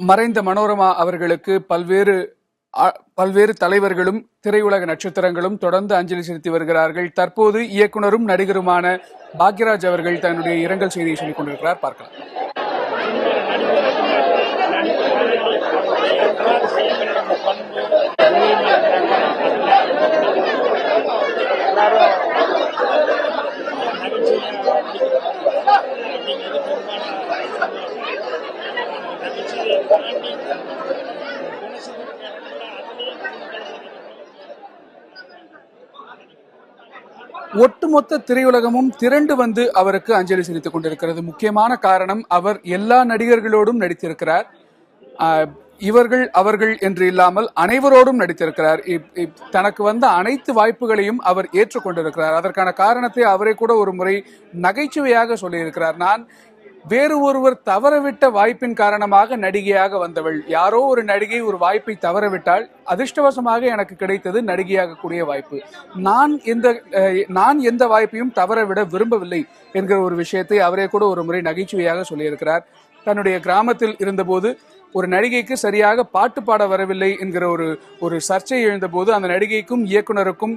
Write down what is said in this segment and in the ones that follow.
மறைந்த மனோரமா அவர்களுக்கு பல்வேறு தலைவர்களும் திரையுலக நட்சத்திரங்களும் தொடர்ந்து அஞ்சலி செலுத்தி வருகிறார்கள். தற்போது இயக்குனரும் நடிகருமான பாக்யராஜ் அவர்கள் தன்னுடைய இரங்கல் செய்தியை சொல்லிக் கொண்டிருக்கிறார். பார்க்கலாம். ஒட்டுமொத்த திரையுலகமும் திரண்டு வந்து அவருக்கு அஞ்சலி செலுத்திக் கொண்டிருக்கிறது. முக்கியமான காரணம், அவர் எல்லா நடிகர்களோடும் நடித்திருக்கிறார். இவர்கள் அவர்கள் என்று இல்லாமல் அனைவரோடும் நடித்திருக்கிறார். தனக்கு வந்த அனைத்து வாய்ப்புகளையும் அவர் ஏற்றுக்கொண்டிருக்கிறார். அதற்கான காரணத்தை அவரே கூட ஒரு முறை நகைச்சுவையாக சொல்லியிருக்கிறார். நான் வேறு ஒருவர் தவறவிட்ட வாய்ப்பின் காரணமாக நடிகையாக வந்தவள். யாரோ ஒரு நடிகை ஒரு வாய்ப்பை தவறவிட்டால் அதிர்ஷ்டவசமாக எனக்கு கிடைத்தது நடிகையாக கூடிய வாய்ப்பு. நான் எந்த வாய்ப்பையும் தவறவிட விரும்பவில்லை என்கிற ஒரு விஷயத்தை அவரே கூட ஒரு முறை நகைச்சுவையாக சொல்லியிருக்கிறார். தன்னுடைய கிராமத்தில் இருந்தபோது ஒரு நடிகைக்கு சரியாக பாட்டு பாட வரவில்லை என்கிற ஒரு சர்ச்சை எழுந்தபோது அந்த நடிகைக்கும் இயக்குனருக்கும்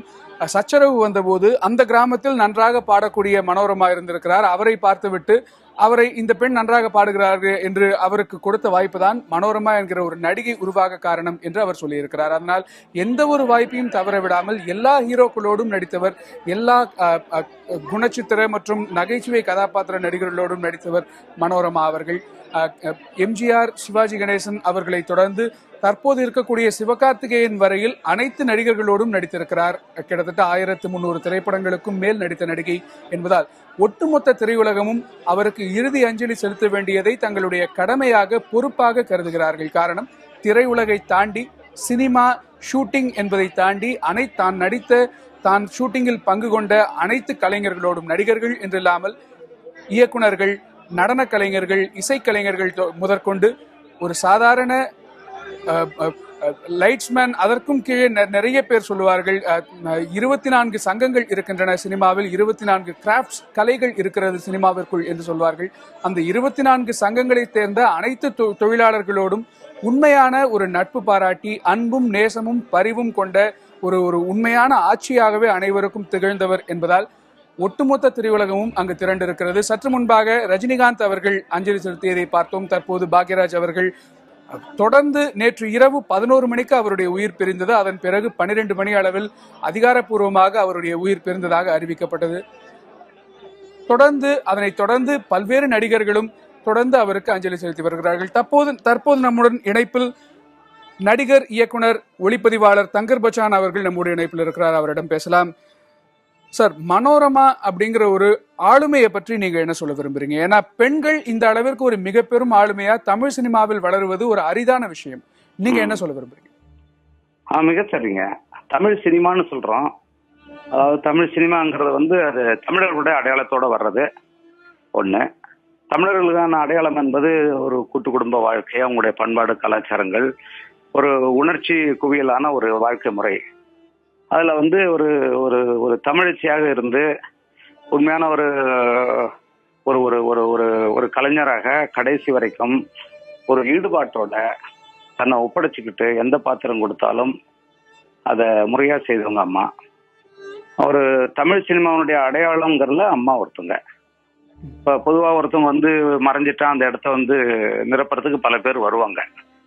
சச்சரவு வந்தபோது அந்த கிராமத்தில் நன்றாக பாடக்கூடிய மனோரமா இருந்திருக்கிறார். அவரை பார்த்துவிட்டு அவரை இந்த பெண் நன்றாக பாடுகிறார்கள் என்று அவருக்கு கொடுத்த வாய்ப்பு தான் மனோரமா என்கிற ஒரு நடிகை உருவாக காரணம் என்று அவர் சொல்லியிருக்கிறார். அதனால் எந்த ஒரு வாய்ப்பையும் தவற விடாமல் எல்லா ஹீரோக்களோடும் நடித்தவர், எல்லா குணச்சித்திர மற்றும் நகைச்சுவை கதாபாத்திர நடிகர்களோடும் நடித்தவர் மனோரமா அவர்கள். எம்ஜிஆர், சிவாஜி கணேசன் அவர்களை தொடர்ந்து தற்போது இருக்கக்கூடிய சிவகார்த்திகேயன் வரையில் அனைத்து நடிகர்களோடும் நடித்திருக்கிறார். கிட்டத்தட்ட 1300 திரைப்படங்களுக்கும் மேல் நடித்த நடிகை என்பதால் ஒட்டுமொத்த திரையுலகமும் அவருக்கு இறுதி அஞ்சலி செலுத்த வேண்டியதை தங்களுடைய கடமையாக, பொறுப்பாக கருதுகிறார்கள். காரணம், திரையுலகை தாண்டி சினிமா ஷூட்டிங் என்பதை தாண்டி தான் ஷூட்டிங்கில் பங்கு கொண்ட அனைத்து கலைஞர்களோடும், நடிகர்கள் என்றில்லாமல் இயக்குனர்கள், நடன கலைஞர்கள், இசைக்கலைஞர்கள் முதற்கொண்டு ஒரு சாதாரண லைட்ஸ்மேன், அதற்கும் கீழே நிறைய பேர் சொல்லுவார்கள். 24 சங்கங்கள் இருக்கின்றன சினிமாவில், 24 கிராஃப்ட்ஸ் கலைகள் இருக்கிறது சினிமாவிற்குள் என்று சொல்வார்கள். அந்த 24 சங்கங்களை சேர்ந்த அனைத்து தொழிலாளர்களோடும் உண்மையான ஒரு நட்பு பாராட்டி அன்பும் நேசமும் பரிவும் கொண்ட ஒரு உண்மையான ஆட்சியாகவே அனைவருக்கும் திகழ்ந்தவர் என்பதால் ஒட்டுமொத்த திரையுலகமும் அங்கு திரண்டிருக்கிறது. சற்று முன்பாக ரஜினிகாந்த் அவர்கள் அஞ்சலி செலுத்தியதை பார்த்தோம். தற்போது பாக்யராஜ் அவர்கள் தொடர்ந்து நேற்று இரவு 11 மணிக்கு அவருடைய உயிர் பிரிந்தது. அதன் பிறகு 12 மணி அளவில் அதிகாரப்பூர்வமாக அவருடைய உயிர் பிரிந்ததாக அறிவிக்கப்பட்டது. அதனைத் தொடர்ந்து பல்வேறு நடிகர்களும் தொடர்ந்து அவருக்கு அஞ்சலி செலுத்தி வருகிறார்கள். தற்போது நம்முடன் இணைப்பில் நடிகர், இயக்குனர், ஒளிப்பதிவாளர் தங்கர் பச்சான் அவர்கள் நம்முடைய இணைப்பில் இருக்கிறார். அவரிடம் பேசலாம். சார், மனோரமா அப்படிங்கிற ஒரு ஆளுமையை பற்றி நீங்க என்ன சொல்ல விரும்புறீங்க? ஏன்னா பெண்கள் இந்த அளவிற்கு ஒரு மிக பெரும் ஆளுமையா தமிழ் சினிமாவில் வளருவது ஒரு அரிதான விஷயம். நீங்க என்ன சொல்ல விரும்புறீங்க? மிக சரிங்க. தமிழ் சினிமான்னு சொல்றோம். அதாவது தமிழ் சினிமாங்கிறது அது தமிழர்களுடைய அடையாளத்தோட வர்றது ஒண்ணு. தமிழர்களுக்கான அடையாளம் என்பது ஒரு கூட்டு குடும்ப வாழ்க்கை, அவங்களுடைய பண்பாடு, கலாச்சாரங்கள், ஒரு உணர்ச்சி குவியலான ஒரு வாழ்க்கை முறை. அதுல ஒரு ஒரு ஒரு தமிழச்சியாக இருந்து உண்மையான ஒரு ஒரு ஒரு ஒரு ஒரு ஒரு கலைஞராக கடைசி வரைக்கும் ஒரு ஈடுபாட்டோட தன்னை ஒப்படைச்சுக்கிட்டு எந்த பாத்திரம் கொடுத்தாலும் அதை முறையா செய்தவங்க அம்மா. ஒரு தமிழ் சினிமாவுடைய அடையாளங்கிறதுல அம்மா ஒருத்தங்க. இப்ப பொதுவா ஒருத்தவங்க மறைஞ்சிட்டா அந்த இடத்த நிரப்புறதுக்கு பல பேர் வருவாங்க.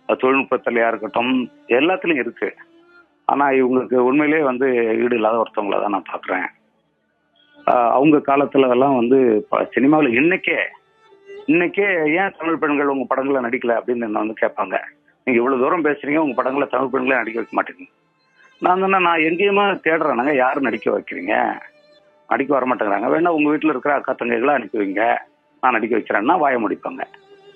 அது தொழில்நுட்பத்திலையா இருக்கட்டும், எல்லாத்துலயும் இருக்கு. ஆனா இவங்களுக்கு உண்மையிலேயே ஈடு இல்லாத ஒருத்தவங்கள தான் நான் பாக்குறேன். அவங்க காலத்துல எல்லாம் சினிமாவில் இன்னைக்கே ஏன் தமிழ் பெண்கள் உங்க படங்களை நடிக்கல அப்படின்னு என்ன கேட்பாங்க. நீங்க இவ்வளவு தூரம் பேசுறீங்க, உங்க படங்களை தமிழ் பெண்களே நடிக்க வைக்க மாட்டேங்க. நான் எங்கேயுமே தேடுறேனாங்க, யாரும் நடிக்க வைக்கிறீங்க? நடிக்க வர மாட்டேங்கிறாங்க. வேணா உங்க வீட்டுல இருக்கிற அக்கா தங்கைகளை அனுப்பி வைங்க, நான் நடிக்க வைக்கிறேன்னா வாய முடிப்பாங்க.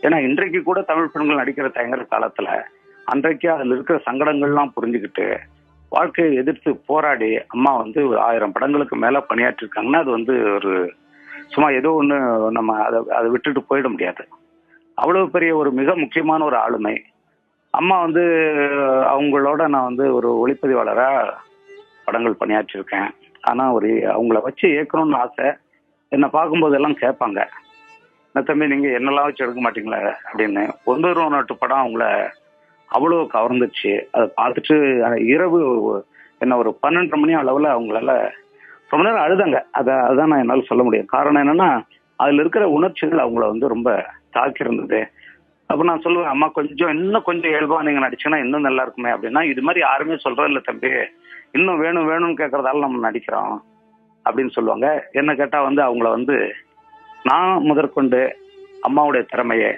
ஏன்னா இன்றைக்கு கூட தமிழ் பெண்கள் நடிக்கிற தயங்குற காலத்துல அன்றைக்கு அதுல இருக்கிற சங்கடங்கள்லாம் புரிஞ்சுக்கிட்டு வாழ்க்கையை எதிர்த்து போராடி அம்மா 1000 படங்களுக்கு மேல பணியாற்றிருக்காங்கன்னா அது ஒரு சும்மா ஏதோ ஒண்ணு நம்ம அதை விட்டுட்டு போயிட முடியாது. அவ்வளவு பெரிய ஒரு மிக முக்கியமான ஒரு ஆளுமை அம்மா. அவங்களோட நான் ஒரு ஒளிப்பதிவாளரா படங்கள் பணியாற்றிருக்கேன். ஆனா அவங்கள வச்சு இயக்கணும்னு ஆசை. என்னை பார்க்கும்போது எல்லாம் கேட்பாங்க, நான் தம்பி நீங்க என்னெல்லாம் வச்சு எடுக்க மாட்டீங்களா அப்படின்னு. ஒன்பது நாட்டு படம் அவங்கள அவ்வளோ கவர்ந்துச்சு. அதை பார்த்துட்டு இரவு என்ன ஒரு 12:30 மணி அளவில் அவங்களால ரொம்ப நேரம் அழுதாங்க. அதான் நான் என்னால் சொல்ல முடியும். காரணம் என்னன்னா அதில் இருக்கிற உணர்ச்சிகள் அவங்கள வந்து ரொம்ப தாக்கி இருந்தது. அப்போ நான் சொல்லுவேன், அம்மா இன்னும் கொஞ்சம் இயல்பா நீங்க நடிச்சீங்கன்னா இன்னும் நல்லா இருக்குமே அப்படின்னா, இது மாதிரி யாருமே சொல்றது இல்லை தம்பி, இன்னும் வேணும் வேணும்னு கேட்கறதால நம்ம நடிக்கிறோம் அப்படின்னு சொல்லுவாங்க. என்ன கேட்டா வந்து அவங்கள வந்து நான் முதற்கொண்டு அம்மாவுடைய திறமையை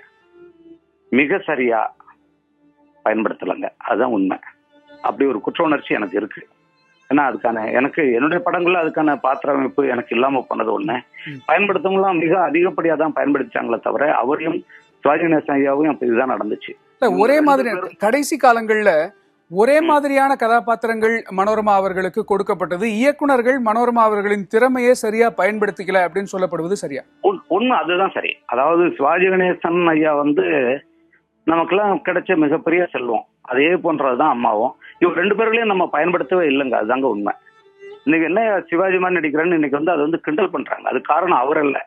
மிக சரியா பயன்படுத்தலைங்க. அதுதான் உண்மை. அப்படி ஒரு குற்ற உணர்ச்சி எனக்கு இருக்கு. ஏன்னா அதுக்கான எனக்கு என்னுடைய படங்கள்ல அதுக்கான பாத்திர அமைப்பு எனக்கு இல்லாம போனது ஒண்ணு. பயன்படுத்தவங்களாம் மிக அதிகப்படியா தான் பயன்படுத்திச்சாங்களே தவிர அவரையும் சிவாஜி கணேசன் ஐயாவும் அப்ப இதுதான் நடந்துச்சு. ஒரே மாதிரி கடைசி காலங்கள்ல ஒரே மாதிரியான கதாபாத்திரங்கள் மனோரமா அவர்களுக்கு கொடுக்கப்பட்டது. இயக்குனர்கள் மனோரமா அவர்களின் திறமையை சரியா பயன்படுத்திக்கல அப்படின்னு சொல்லப்படுவது சரியா? உண்மை அதுதான் சரி. அதாவது சிவாஜி கணேசன் ஐயா வந்து நமக்கெல்லாம் கிடைச்ச மிகப்பெரிய செல்வம். அதே போன்றதுதான் அம்மாவும். இவங்க 2 பேர்களையும் நம்ம பயன்படுத்தவே இல்லைங்க. அதுதாங்க உண்மை. இன்னைக்கு என்ன சிவாஜி மாதிரி நடிக்கிறேன்னு இன்னைக்கு வந்து அதை வந்து கிண்டல் பண்றாங்க. அது காரணம் அவர் இல்ல,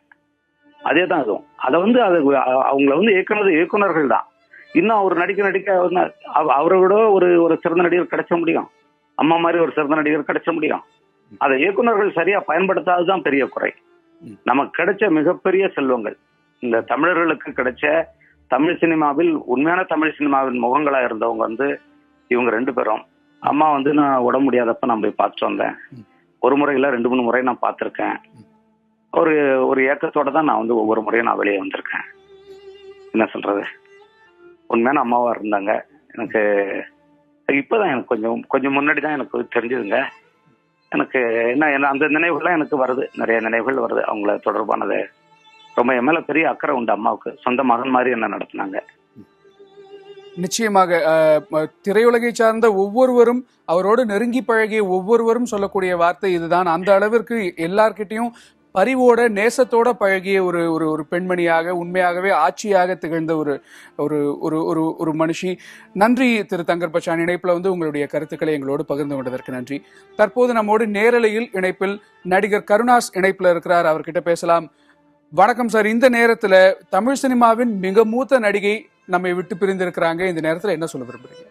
அதே தான் அதுவும். அதை வந்து அது அவங்கள வந்து இயக்குனர்கள் தான். இன்னும் அவர் நடிக்க அவரை விட ஒரு சிறந்த நடிகர் கிடைச்ச முடியும். அம்மா மாதிரி ஒரு சிறந்த நடிகர் கிடைச்ச முடியும். அதை இயக்குனர்கள் சரியா பயன்படுத்தாததுதான் பெரிய குறை. நமக்கு கிடைச்ச மிகப்பெரிய செல்வங்கள் இந்த தமிழர்களுக்கு கிடைச்ச தமிழ் சினிமாவில் உண்மையான தமிழ் சினிமாவின் முகங்களா இருந்தவங்க வந்து இவங்க 2 பேரும். அம்மா வந்து நான் உடம்பு முடியாதப்ப நான் போய் பார்த்துட்டு வந்தேன். ஒரு முறை இல்ல 2-3 முறை நான் பார்த்திருக்கேன். ஒரு ஏக்கத்தோட தான் நான் வந்து ஒவ்வொரு முறையும் நான் வெளியே வந்திருக்கேன். என்ன சொல்றது, உண்மையான அம்மாவா இருந்தாங்க. எனக்கு இப்பதான் எனக்கு கொஞ்சம் முன்னாடி தான் எனக்கு தெரிஞ்சதுங்க. எனக்கு என்ன அந்த நினைவுகள்லாம் எனக்கு வருது, நிறைய நினைவுகள் வருது. அவங்கள தொடர்பானது ரொம்ப என் மேல பெரிய அக்கறை உண்டு. அம்மாவுக்கு சொந்த மகன் மாதிரி என்ன நடத்தினாங்க. நிச்சயமாக திரையுலகை சார்ந்த ஒவ்வொருவரும், அவரோடு நெருங்கி பழகிய ஒவ்வொருவரும் சொல்லக்கூடிய வார்த்தை இதுதான். அந்த அளவிற்கு எல்லார்கிட்டையும் பரிவோட நேசத்தோட பழகிய ஒரு பெண்மணியாக, உண்மையாகவே ஆட்சியாக திகழ்ந்த ஒரு மனுஷி. நன்றி திரு தங்கர் பச்சான். இணைப்புல வந்து உங்களுடைய கருத்துக்களை எங்களோடு பகிர்ந்து கொண்டதற்கு நன்றி. தற்போது நம்மோடு நேரலையில் இணைப்பில் நடிகர் கருணாஸ் இணைப்புல இருக்கிறார். அவர்கிட்ட பேசலாம். வணக்கம் சார். இந்த நேரத்துல தமிழ் சினிமாவின் மிக மூத்த நடிகை நம்மை விட்டு பிரிந்திருக்கிறாங்க. இந்த நேரத்துல என்ன சொல்ல விரும்புறீங்க?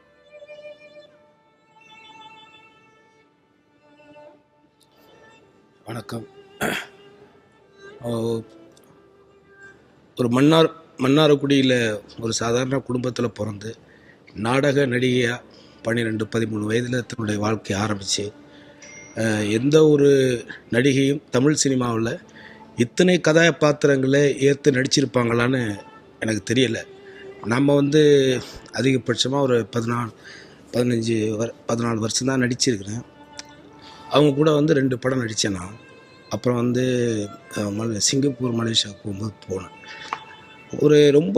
வணக்கம். ஒரு மன்னார்குடியில் ஒரு சாதாரண குடும்பத்தில் பிறந்து நாடக நடிகையாக 12-13 வயதில் தன்னுடைய வாழ்க்கையை ஆரம்பித்து எந்த ஒரு நடிகையும் தமிழ் சினிமாவில் இத்தனை கதாபாத்திரங்களை ஏற்று நடிச்சிருப்பாங்களான்னு எனக்கு தெரியலை. நம்ம வந்து அதிகபட்சமாக ஒரு 14 வருஷம் தான் நடிச்சிருக்கிறேன். அவங்க கூட வந்து 2 படம் நடித்தேன் நான். அப்புறம் வந்து சிங்கப்பூர், மலேசியா போகும்போது போனேன். ரொம்ப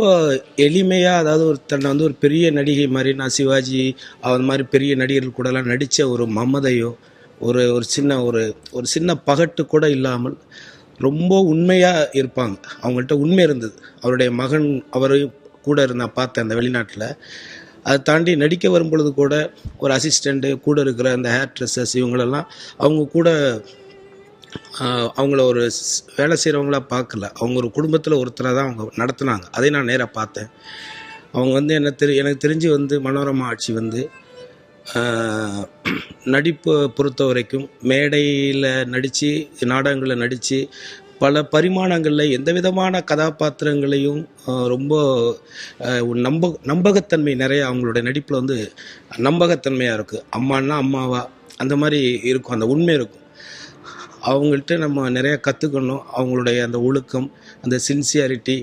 எளிமையாக, அதாவது தன்னை வந்து ஒரு பெரிய நடிகை மாதிரி, நான் சிவாஜி அது மாதிரி பெரிய நடிகர்கள் கூடலாம் நடித்த ஒரு மமதையோ ஒரு சின்ன பகட்டு கூட இல்லாமல் ரொம்ப உண்மையாக இருப்பாங்க. அவங்கள்ட்ட உண்மை இருந்தது. அவருடைய மகன் அவரையும் கூட நான் பார்த்தேன் அந்த வெளிநாட்டில். அதை தாண்டி நடிக்க வரும்பொழுது கூட ஒரு அசிஸ்டண்ட்டு கூட இருக்கிற அந்த ஹேர் ட்ரெஸ்ஸர்ஸ் இவங்களெல்லாம் அவங்க கூட அவங்கள ஒரு வேலை செய்கிறவங்களா பார்க்கல. அவங்க ஒரு குடும்பத்தில் ஒருத்தரை தான் அவங்க நடத்துனாங்க. அதை நான் நேராக பார்த்தேன். அவங்க வந்து எனக்கு தெரிஞ்சு வந்து மனோரமா ஆட்சி வந்து நடிப்பை பொறுத்த வரைக்கும் மேடையில் நடித்து, நாடகங்களில் நடித்து, பல பரிமாணங்களில் எந்த விதமான கதாபாத்திரங்களையும் ரொம்ப நம்பகத்தன்மை நிறைய அவங்களுடைய நடிப்பில் வந்து நம்பகத்தன்மையாக இருக்குது. அம்மானா அம்மாவா அந்த மாதிரி இருக்கும், அந்த உண்மை இருக்கும். அவங்கள்ட்ட நம்ம நிறையா கற்றுக்கணும். அவங்களுடைய அந்த ஒழுக்கம், அந்த சின்சியாரிட்டி,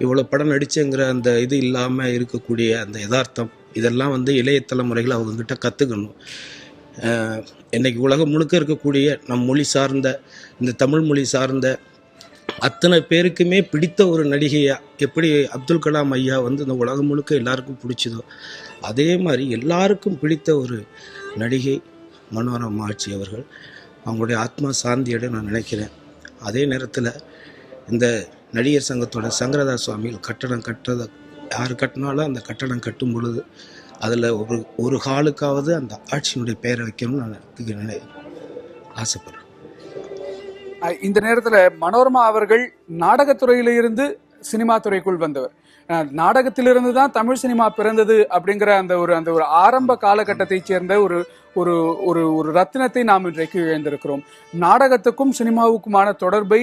இவ்வளோ படம் நடிச்சுங்கிற அந்த இது இல்லாமல் இருக்கக்கூடிய அந்த யதார்த்தம், இதெல்லாம் வந்து இளைய தலைமுறைகள் அவங்கக்கிட்ட கற்றுக்கணும். இன்றைக்கி உலகம் முழுக்க இருக்கக்கூடிய நம் மொழி சார்ந்த, இந்த தமிழ் மொழி சார்ந்த அத்தனை பேருக்குமே பிடித்த ஒரு நடிகையாக எப்படி அப்துல் கலாம் ஐயா வந்து இந்த உலகம் முழுக்க எல்லாருக்கும் பிடிச்சதோ, அதே மாதிரி எல்லாருக்கும் பிடித்த ஒரு நடிகை மனோரமா ஆட்சி அவர்கள். அவங்களுடைய ஆத்மா சாந்தியோட நான் நினைக்கிறேன். அதே நேரத்தில் இந்த நடிகர் சங்கத்தோட சங்கரதாஸ் சுவாமிகள் கட்டடம் கட்டுறதை யார் கட்டினாலும் அந்த கட்டடம் கட்டும் பொழுது அதில் ஒரு ஹாலுக்காவது அந்த ஆட்சியினுடைய பெயரை வைக்கணும்னு நான் ஆசைப்படுறேன். இந்த நேரத்துல மனோரமா அவர்கள் நாடகத்துறையில இருந்து சினிமா துறைக்குள் வந்தவர். நாடகத்திலிருந்து தான் தமிழ் சினிமா பிறந்தது அப்படிங்கிற அந்த ஒரு ஆரம்ப காலகட்டத்தை சேர்ந்த ஒரு ஒரு ஒரு ஒரு ரத்தினத்தை நாம் இன்றைக்கு இழந்திருக்கிறோம். நாடகத்துக்கும் சினிமாவுக்குமான தொடர்பை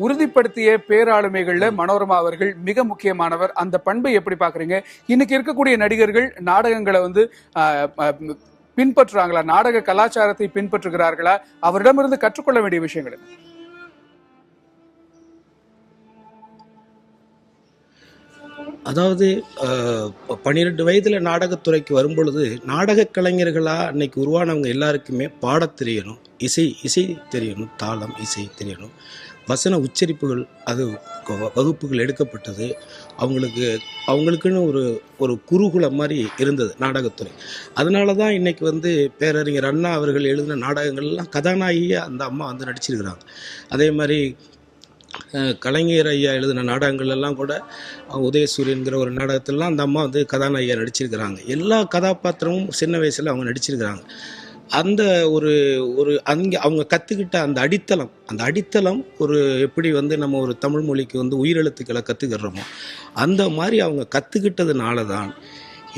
உறுதிப்படுத்திய பேராளுமைகள்ல மனோரமா அவர்கள் மிக முக்கியமானவர். அந்த பண்பை எப்படி பாக்குறீங்க? இன்னைக்கு இருக்கக்கூடிய நடிகர்கள் நாடகங்களை பின்பற்றுறாங்களா? நாடக கலாச்சாரத்தை பின்பற்றுகிறார்களா? அவரிடமிருந்து கற்றுக்கொள்ள வேண்டிய விஷயங்கள் என்ன? அதாவது 12 வயதில் நாடகத்துறைக்கு வரும்பொழுது நாடக கலைஞர்களாக அன்னைக்கு உருவானவங்க எல்லாருக்குமே பாடத் தெரியணும், இசை தெரியணும், தாளம் இசை தெரியணும், வசன உச்சரிப்புகள் அது வகுப்புகள் எடுக்கப்பட்டது. அவங்களுக்குன்னு ஒரு குருகுலம் மாதிரி இருந்தது நாடகத்துறை. அதனால தான் இன்றைக்கி பேரறிஞர் அண்ணா அவர்கள் எழுதின நாடகங்கள்லாம் கதாநாயகியாக அந்த அம்மா நடிச்சிருக்கிறாங்க. அதே மாதிரி கலைஞர் ஐயா எழுதின நாடகங்கள் எல்லாம் கூட உதயசூரியன்கிற ஒரு நாடகத்திலலாம் அந்த அம்மா கதாநாயகியாக நடிச்சிருக்கிறாங்க. எல்லா கதாபாத்திரமும் சின்ன வயசில் அவங்க நடிச்சிருக்கிறாங்க. அந்த அங்கே அவங்க கற்றுக்கிட்ட அந்த அடித்தளம் எப்படி நம்ம ஒரு தமிழ் மொழிக்கு உயிரெழுத்துக்களை கற்றுக்கிறோமோ அந்த மாதிரி அவங்க கற்றுக்கிட்டதுனால தான்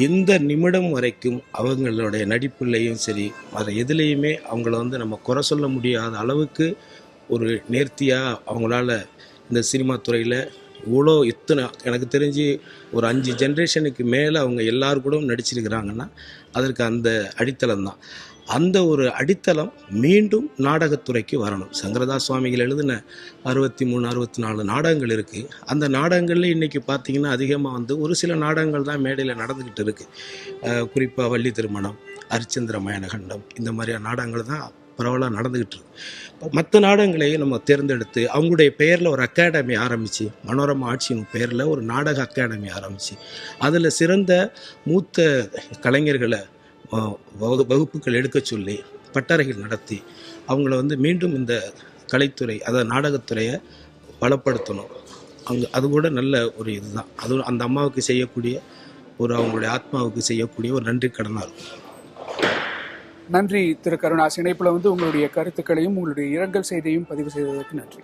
இந்த நிமிடம் வரைக்கும் அவங்களுடைய நடிப்புலையும் சரி அது எதுலேயுமே அவங்கள நம்ம குறை சொல்ல முடியாத அளவுக்கு ஒரு நேர்த்தியாக அவங்களால இந்த சினிமா துறையில் இத்தனை எனக்கு தெரிஞ்சு ஒரு 5 ஜென்ரேஷனுக்கு மேலே அவங்க எல்லாரும் கூட நடிச்சிருக்கிறாங்கன்னா அதற்கு அந்த அடித்தளம் தான். அந்த ஒரு அடித்தளம் மீண்டும் நாடகத்துறைக்கு வரணும். சங்கரதாஸ் சுவாமிகள் எழுதின 63 64 நாடகங்கள் இருக்குது. அந்த நாடகங்களில் இன்றைக்கி பார்த்திங்கன்னா அதிகமாக ஒரு சில நாடகங்கள் தான் மேடையில் நடந்துக்கிட்டு இருக்குது. குறிப்பாக வள்ளி திருமணம், அரிச்சந்திர மயனகண்டம், இந்த மாதிரியான நாடகங்கள் தான் பரவலாக நடந்துக்கிட்டு இருக்கு. மற்ற நாடகங்களை நம்ம தேர்ந்தெடுத்து அவங்களுடைய பெயரில் ஒரு அகாடமி ஆரம்பித்து, மனோரமா ஆட்சியின் பெயரில் ஒரு நாடக அகாடமி ஆரம்பித்து அதில் சிறந்த மூத்த கலைஞர்களை வகுப்புகள் எடுக்க சொல்லி பட்டறைகள் நடத்தி அவங்கள மீண்டும் இந்த கலைத்துறை அதாவது நாடகத்துறையை பலப்படுத்தணும். அது கூட நல்ல ஒரு இதுதான். அது அந்த அம்மாவுக்கு செய்யக்கூடிய அவங்களுடைய ஆத்மாவுக்கு செய்யக்கூடிய ஒரு நன்றி கடனாக இருக்கும். நன்றி திரு கருணாஸ். இணைப்புல உங்களுடைய கருத்துக்களையும் உங்களுடைய இரங்கல் செய்தியையும் பதிவு செய்ததற்கு நன்றி.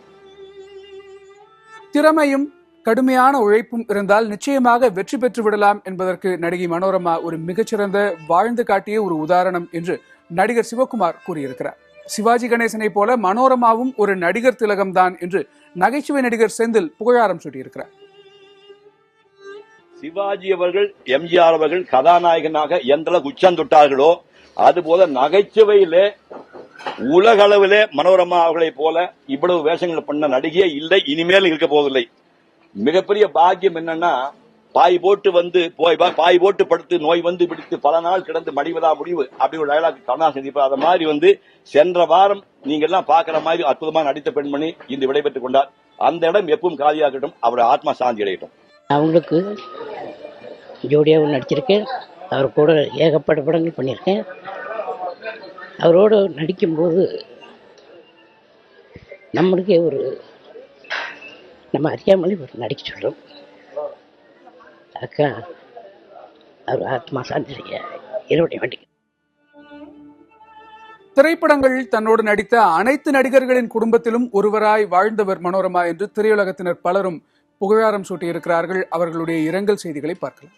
திறமையும் கடுமையான உழைப்பும் இருந்தால் நிச்சயமாக வெற்றி பெற்று விடலாம் என்பதற்கு நடிகை மனோரமா ஒரு மிகச்சிறந்த வாழ்ந்து காட்டிய ஒரு உதாரணம் என்று நடிகர் சிவகுமார் கூறியிருக்கிறார். சிவாஜி கணேசனை போல மனோரமாவும் ஒரு நடிகர் திலகம் தான் என்று நகைச்சுவை நடிகர் செந்தில் புகழாரம் சூட்டியிருக்கிறார். சிவாஜி அவர்கள், எம்ஜிஆர் அவர்கள் கதாநாயகனாக எந்த அளவுக்கு உச்சம் தொட்டார்களோ அதுபோல நகைச்சுவையிலே உலக அளவிலே மனோரமா அவர்களை போல இவ்வளவு வேஷங்கள் பண்ண நடிகையே இல்லை, இனிமேல் இருக்க போவதில்லை. மிகப்பெரிய பாக்கியம் என்னன்னா பாய் போட்டு படுத்து நோய் பிடித்து பல நாள் கிடந்து மடிவதா முடிவு அப்படி ஒரு டயலாக் கருணாஸ் சந்திப்பார். அத மாதிரி சென்ற வாரம் நீங்க எல்லாம் பாக்குற மாதிரி அற்புதமாக நடித்த பெண்மணி இன்று விடைபெற்றுக் கொண்டார். அந்த இடம் எப்பவும் காலியாகட்டும், அவருடைய ஆத்மா சாந்தி அடையட்டும். அவங்களுக்கு ஜோடியாகவும் நடிச்சிருக்கேன், அவர் கூட ஏகப்பட்ட படங்கள் பண்ணியிருக்கேன். அவரோடு நடிக்கும்போது நம்மளுக்கே நம்ம அறியாமலே ஒரு நடிக்க சொல்கிறோம். அக்கா அவர் ஆத்மா சாந்திரிய இரவுடைய வண்டி. திரைப்படங்கள் தன்னோடு நடித்த அனைத்து நடிகர்களின் குடும்பத்திலும் ஒருவராய் வாழ்ந்தவர் மனோரமா என்று திரையுலகத்தினர் பலரும் புகழாரம் சூட்டியிருக்கிறார்கள். அவர்களுடைய இரங்கல் செய்திகளை பார்க்கலாம்.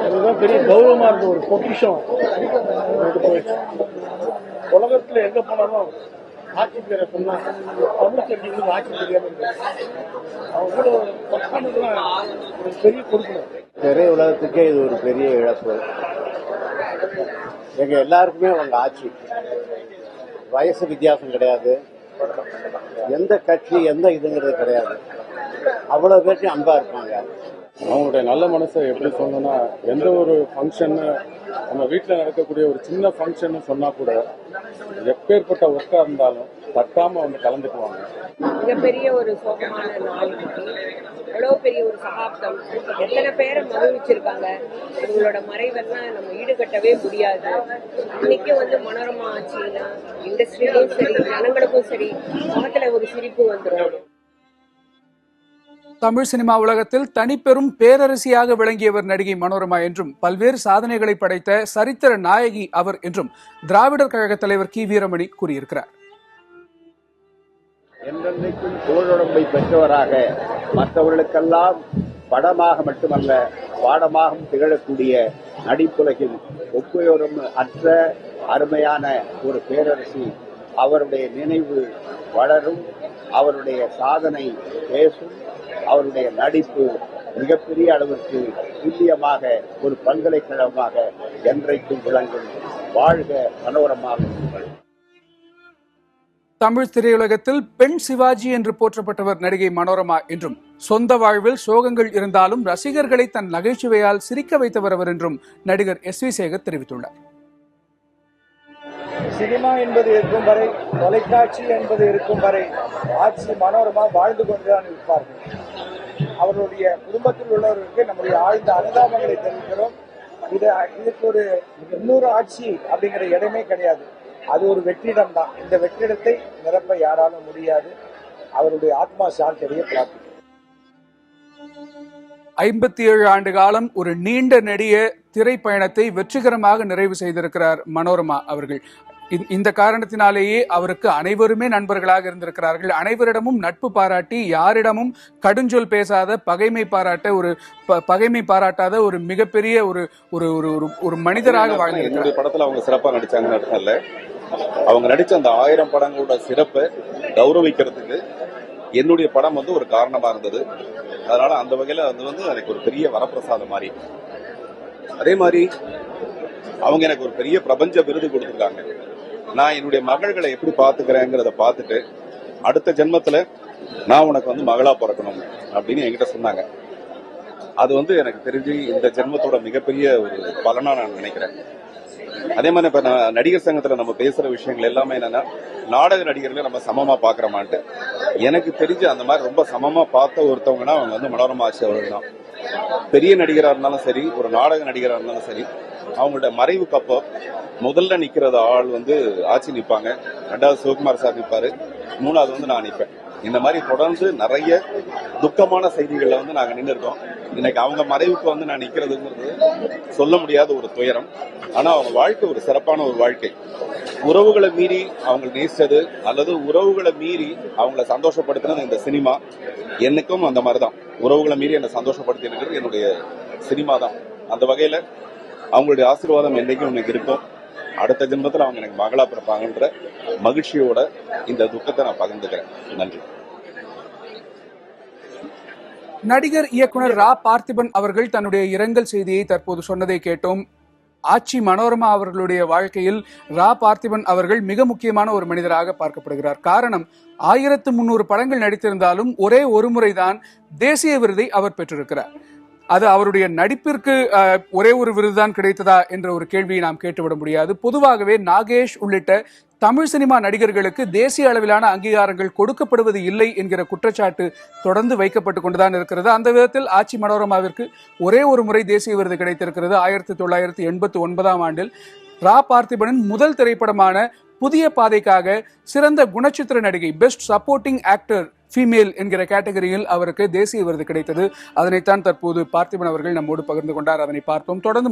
அதுதான் பெரிய கௌரவமா இருந்த ஒரு பொக்கிஷம் உலகத்துல எங்க போனாலும் ஆட்சி பேரை சொன்னா தமிழ் கட்சிகளுக்கு ஆட்சி தெரியாம அவங்க கூட ஒர்க் பண்ணதுலாம் ஒரு பெரிய பொறுப்பு. திரை உலகத்துக்கே இது ஒரு பெரிய இழப்பு. எங்க எல்லாருக்குமே அவங்க ஆட்சி, வயசு வித்தியாசம் கிடையாது, எந்த கட்சி எந்த இதுங்கிறது கிடையாது, அவ்வளவு பேர்த்தையும் அன்பா இருப்பாங்க. அவங்களுடைய நல்ல மனசை எப்படி சொன்னா, எந்த ஒரு ஃபங்க்ஷன் நம்ம வீட்டில் நடக்கக்கூடிய ஒரு சின்ன ஃபங்க்ஷன் சொன்னா கூட எப்பேற்பட்ட ஒர்க்கா இருந்தாலும் தட்டாம கலந்துக்குவாங்க. மிகப்பெரிய ஒரு சோகமான நாள், எவ்வளவு பெரிய ஒரு சகாப்தம், எத்தனை பேரை மகிழ்ச்சிருக்காங்க. இவங்களோட மறைவெல்லாம் நம்ம ஈடுகட்டவே முடியாது. இன்னைக்கு மனோரமா ஆட்சின்னா இண்டஸ்ட்ரியிலும் சரி ஜனங்களுக்கும் சரி முகத்துல ஒரு சிரிப்பு வந்துடும். தமிழ் சினிமா உலகத்தில் தனிப்பெரும் பேரரசியாக விளங்கியவர் நடிகை மனோரமா என்றும் பல்வேறு சாதனைகளை படைத்த சரித்திர நாயகி அவர் என்றும் திராவிடர் கழக தலைவர் கி வீரமணி கூறியிருக்கிறார். என்றென்றைக்கும் தோளுடம்பை பெற்றவராக மற்றவர்களுக்கெல்லாம் படமாக மட்டுமல்ல பாடமாகவும் திகழக்கூடிய நடிப்புலகில் ஒப்புயோரும் அற்ற அருமையான ஒரு பேரரசி. அவருடைய நினைவு வளரும், அவருடைய சாதனை பேசும், அவருடைய நடிப்பு மிகப்பெரிய அளவிற்கு துல்லியமாக ஒரு பல்கலைக்கழகமாக என்றைக்கும் விளங்கும். வாழ்க மனோரமா. தமிழ் திரையுலகத்தில் பெண் சிவாஜி என்று போற்றப்பட்டவர் நடிகை மனோரமா என்றும், சொந்த வாழ்வில் சோகங்கள் இருந்தாலும் ரசிகர்களை தன் நகைச்சுவையால் சிரிக்க வைத்தவர் அவர் என்றும் நடிகர் S.V. சேகர் தெரிவித்துள்ளார். சினிமா என்பது இருக்கும் வரை, தொலைக்காட்சி என்பது இருக்கும் வரை ஆட்சி மனோரமா வாழ்ந்து கொண்டுதான் இருப்பார்கள். அவர்களுடைய குடும்பத்தில் உள்ளவர்களுக்கு நம்முடைய ஆழ்ந்த அனுதாபங்களை தெரிவிக்கிறோம். இதுக்கு ஒரு இன்னொரு ஆட்சி அப்படிங்கிற இடமே கிடையாது. அது ஒரு வெற்றிடம் தான். இந்த வெற்றிடத்தை நிரப்ப யாராலும் முடியாது. அவருடைய ஆத்மா சாந்தியை பிரார்த்திக்கிறோம். 57 ஆண்டு காலம் ஒரு நீண்ட நெடிய திரைப்பயணத்தை வெற்றிகரமாக நிறைவு செய்திருக்கிறார் மனோரமா அவர்கள். இந்த காரணத்தினாலேயே அவருக்கு அனைவருமே நண்பர்களாக இருந்திருக்கிறார்கள். அனைவரிடமும் நட்பு பாராட்டி, யாரிடமும் கடுஞ்சொல் பேசாத, பகைமை பாராட்டாத ஒரு மிகப்பெரிய ஒரு மனிதராக வாழ்ந்திருக்கிறார். படத்துல அவங்க சிறப்பா நடிச்சாங்கன்னு அர்த்தம் இல்ல. அவங்க நடிச்ச அந்த 1000 படங்களோட சிறப்பை கௌரவிக்கிறதுக்கு என்னுடைய படம் ஒரு காரணமா இருந்தது. அதனால அந்த வகையில எனக்கு ஒரு பெரிய வரப்பிரசாதம் மாதிரி. அதே மாதிரி அவங்க எனக்கு ஒரு பெரிய பிரபஞ்ச விருது கொடுத்திருக்காங்க. நான் என்னுடைய மகள்களை எப்படி பாத்துக்கிறேங்கிறத பார்த்துட்டு, அடுத்த ஜென்மத்துல நான் உனக்கு மகளா பிறக்கணும் அப்படின்னு என்கிட்ட சொன்னாங்க. அது எனக்கு தெரிஞ்சு இந்த ஜென்மத்தோட மிகப்பெரிய ஒரு பலனா நான் நினைக்கிறேன். அதே மாதிரி இப்ப நடிகர் சங்கத்துல நம்ம பேசுற விஷயங்கள் எல்லாமே என்னன்னா, நாடக நடிகர்களை நம்ம சமமா பாக்குறோமான்ட்டு. எனக்கு தெரிஞ்சு அந்த மாதிரி ரொம்ப சமமா பார்த்த ஒருத்தவங்கன்னா அவங்க மனோரமா ஆட்சி அவர்கள் தான். பெரிய நடிகரா இருந்தாலும் சரி, ஒரு நாடக நடிகரா இருந்தாலும் சரி, அவங்களோட மறைவுக்கு அப்போ முதல்ல நிக்கிறது ஆள் ஆட்சி நிப்பாங்க, 2வது சிவகுமார் சார் நிப்பாரு, 3வது நான் நிப்பேன். இந்த மாதிரி தொடர்ந்து நிறைய துக்கமான செய்திகள்ல நாங்க நின்று இருக்கோம். இன்னைக்கு அவங்க மறைவுக்கு நான் நிக்கிறதுங்கிறது சொல்ல முடியாத ஒரு துயரம். ஆனா அவங்க வாழ்க்கை ஒரு சிறப்பான ஒரு வாழ்க்கை. உறவுகளை மீறி அவங்க நேசிச்சது, அல்லது உறவுகளை மீறி அவங்கள சந்தோஷப்படுத்தினது இந்த சினிமா. என்னைக்கும் அந்த மாதிரிதான் உறவுகளை மீறி என்னை சந்தோஷப்படுத்தி இருக்கிறது என்னுடைய சினிமா தான். அந்த வகையில அவங்களுடைய ஆசீர்வாதம் என்னைக்கும் எனக்கு இருக்கும். அடுத்த ஜென்மத்தில் அவங்க எனக்கு மகளா பிறப்பாங்கன்ற மகிழ்ச்சியோட இந்த துக்கத்தை நான் பகிர்ந்துக்கிறேன். நன்றி. நடிகர் இயக்குனர் ரா பார்த்திபன் அவர்கள் தன்னுடைய இரங்கல் செய்தியை தற்போது சொன்னதை கேட்டோம். ஆட்சி மனோரமா அவர்களுடைய வாழ்க்கையில் ரா பார்த்திபன் அவர்கள் மிக முக்கியமான ஒரு மனிதராக பார்க்கப்படுகிறார். காரணம், 1300 படங்கள் நடித்திருந்தாலும் ஒரே ஒரு முறைதான் தேசிய விருதை அவர் பெற்றிருக்கிறார். அது அவருடைய நடிப்பிற்கு ஒரே ஒரு விருதுதான் கிடைத்ததா என்ற ஒரு கேள்வியை நாம் கேட்டுவிட முடியாது. பொதுவாகவே நாகேஷ் உள்ளிட்ட தமிழ் சினிமா நடிகர்களுக்கு தேசிய அளவிலான அங்கீகாரங்கள் கொடுக்கப்படுவது இல்லை என்கிற குற்றச்சாட்டு தொடர்ந்து வைக்கப்பட்டு கொண்டுதான் இருக்கிறது. அந்த விதத்தில் ஆட்சி மனோரமாவிற்கு ஒரே ஒரு முறை தேசிய விருது கிடைத்திருக்கிறது. 1989ஆம் ஆண்டில் ரா பார்த்திபனின் முதல் திரைப்படமான புதிய பாதைக்காக சிறந்த குணச்சித்திர நடிகை, பெஸ்ட் சப்போர்ட்டிங் ஆக்டர் ஃபீமேல் என்கிற கேட்டகரியில் அவருக்கு தேசிய விருது கிடைத்தது. அதனைத்தான் தற்போது பார்த்திபன் அவர்கள் நம்மோடு பகிர்ந்து கொண்டார். அதனை பார்ப்போம். தொடர்ந்து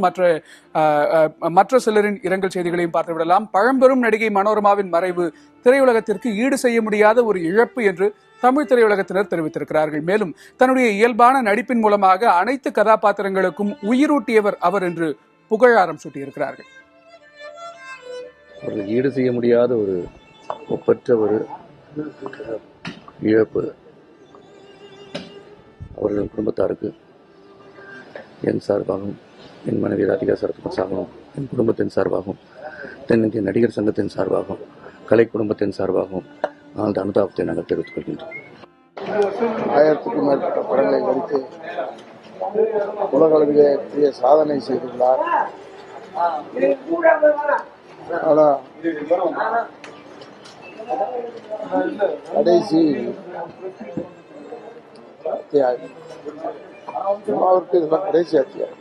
மற்ற சிலரின் இரங்கல் செய்திகளையும் பார்த்து விடலாம். பழம்பெரும் நடிகை மனோரமாவின் மறைவு திரையுலகத்திற்கு ஈடு செய்ய முடியாத ஒரு இழப்பு என்று தமிழ் திரையுலகத்தினர் தெரிவித்திருக்கிறார்கள். மேலும் தன்னுடைய இயல்பான நடிப்பின் மூலமாக அனைத்து கதாபாத்திரங்களுக்கும் உயிரூட்டியவர் அவர் என்று புகழாரம் சூட்டியிருக்கிறார்கள். அவர்கள் ஈடு செய்ய முடியாத ஒரு ஒப்பற்ற ஒரு இழப்பு. அவர்கள் குடும்பத்தாருக்கு என் சார்பாகவும், என் மனைவி ராதிகா சரத்குமார் சார்பாகவும், என் குடும்பத்தின் சார்பாகவும், தென்னிந்திய நடிகர் சங்கத்தின் சார்பாகவும், கலை குடும்பத்தின் சார்பாகவும் ஆழ்ந்த அனுதாபத்தை நாங்கள் தெரிவித்துக் கொள்கின்றோம். 1000க்கும் மேற்பட்ட படங்களை நடித்து உலக அளவிலே பெரிய சாதனை செய்துள்ளார். ஆனால் கடைசி அத்தியாயம் அவருக்கு இதெல்லாம் கடைசி அத்தியாயம்.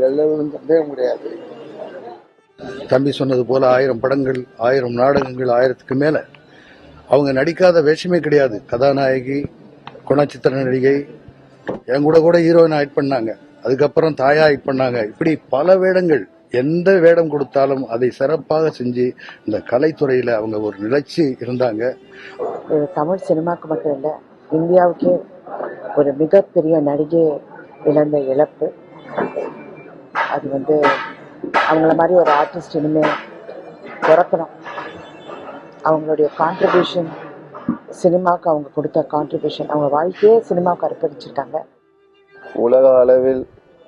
எல்லாரும் சந்தேகம் கிடையாது. தம்பி சொன்னது போல 1000 படங்கள், 1000 நாடகங்கள், 1000க்கு மேல அவங்க நடிக்காத வேஷமே கிடையாது. கதாநாயகி, குணச்சித்திர நடிகை, என் கூட ஹீரோயின் ஆக்ட் பண்ணாங்க. அதுக்கப்புறம் தாயா ஆக்ட் பண்ணாங்க. இப்படி பல வேடங்கள் எந்த வேடம் கொடுத்தாலும் அதை சிறப்பாக செஞ்சு இந்த கலைத்துறையில அவங்க ஒரு நிலைச்சி இருந்தாங்க. இது தமிழ் சினிமாவுக்கு மட்டும் இல்லை, இந்தியாவுக்கே ஒரு மிகப்பெரிய நடிகை இழந்த இழப்பு. அது அவங்கள மாதிரி ஒரு ஆர்டிஸ்ட் இனிமேல் பிறக்கணும். அவங்களுடைய கான்ட்ரிபியூஷன் சினிமாவுக்கு, அவங்க கொடுத்த கான்ட்ரிபியூஷன், அவங்க வாழ்க்கையே சினிமாவுக்கு அர்ப்பணிச்சிருக்காங்க. உலக அளவில்